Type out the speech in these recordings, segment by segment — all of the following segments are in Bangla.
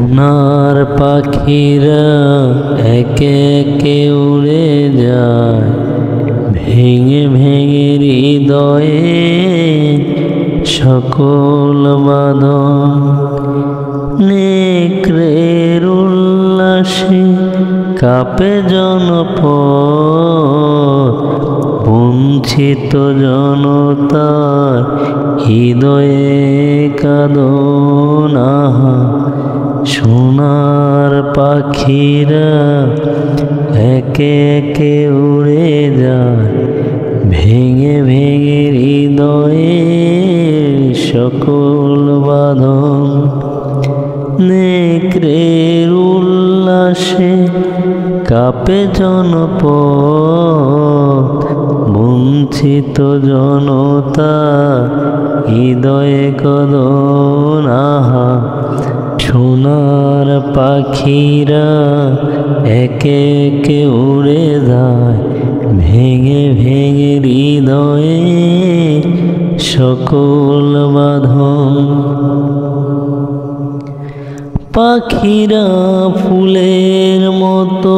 সোনার পাখিরা একে একে উড়ে যায়, ভেঙে ভেঙে হৃদয়ে সকল বাঁধন। নেকড়ের উল্লাসে কাঁপে জনপদ, বঞ্চিত জনতার হৃদয়ে কাঁদন। আহা, সোনার পাখিরা একে একে উড়ে যায়, ভেঙে ভেঙে হৃদয়ে সকল বাঁধন। নেকড়ের উল্লাসে কাঁপে জনপদ, বঞ্চিত জনতা হৃদয়ে কাঁদন। আহা, সোনার পাখিরা একে একে উড়ে যায়, ভেঙে ভেঙে হৃদয়ে সকল বাঁধন। পাখিরা ফুলের মতো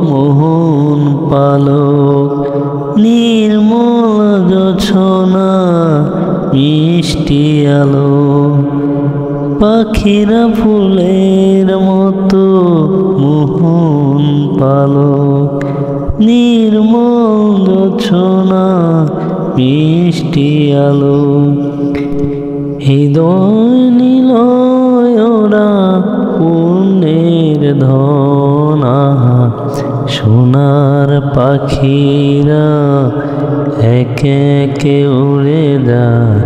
মোহন পালক, নির্মল জোছনা মিষ্টি আলো। পাখিরা ফুলের মতো মোহন পালক, নির্মল জোছনা মিষ্টি আলো। হৃদয় নিলয় ওরা পুণ্যের ধন। আহা, সোনার পাখিরা একে একে উড়ে যায়,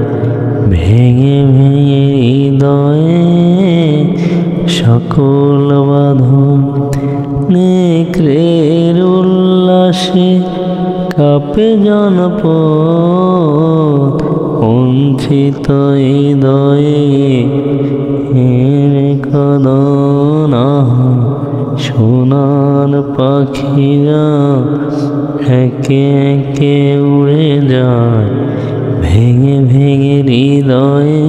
ভেঙে ভেঙে হৃদয়ে সকল বাঁধন। নেকড়ের উল্লাসে কাঁপে জনপদ, বঞ্চিত হৃদয়ে কাঁদন। আহা, সোনার পাখিরা একে একে উড়ে যায়, ভেঙে ভেঙে হৃদয়ে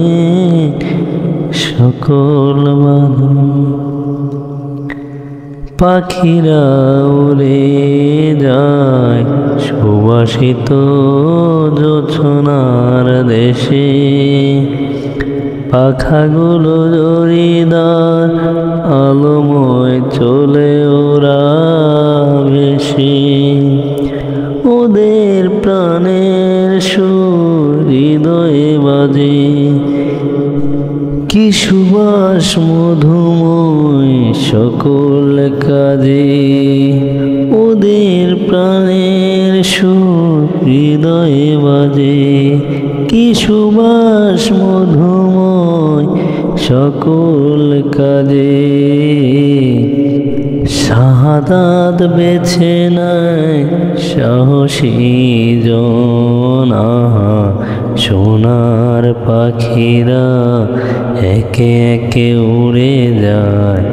সকল বাঁধন। পাখিরা উড়ে যায় সুবাসিত জোছনার দেশে, পাখাগুলো জরিদার আলোময় চলে ওরা ভেসে। ওদের প্রাণের সুর হৃদয়ে বাজে, কি সুবাস মধুময় সকল কাজে। ওদের প্রাণের সুর হৃদয়ে বাজে, কি সুবাস মধুময় সকল কাজে। শাহাদাত বেছে নেয় সাহসী জন। আহা, সোনার পাখিরা একে একে উড়ে যায়,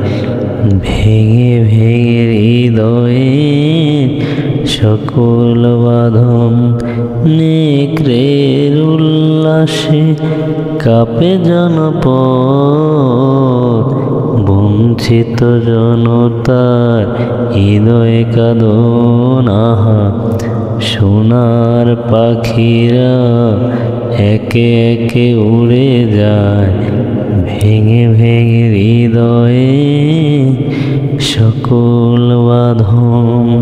ভেঙে ভেঙে হৃদয়ে সকল বাঁধন। নেকড়ের উল্লাসে কাঁপে জনপদ, বঞ্চিত জনতার হৃদয়ে কাঁদন। আহা, সোনার পাখিরা একে একে উড়ে যায়, ভেঙে ভেঙে হৃদয়ে সকল বাঁধন।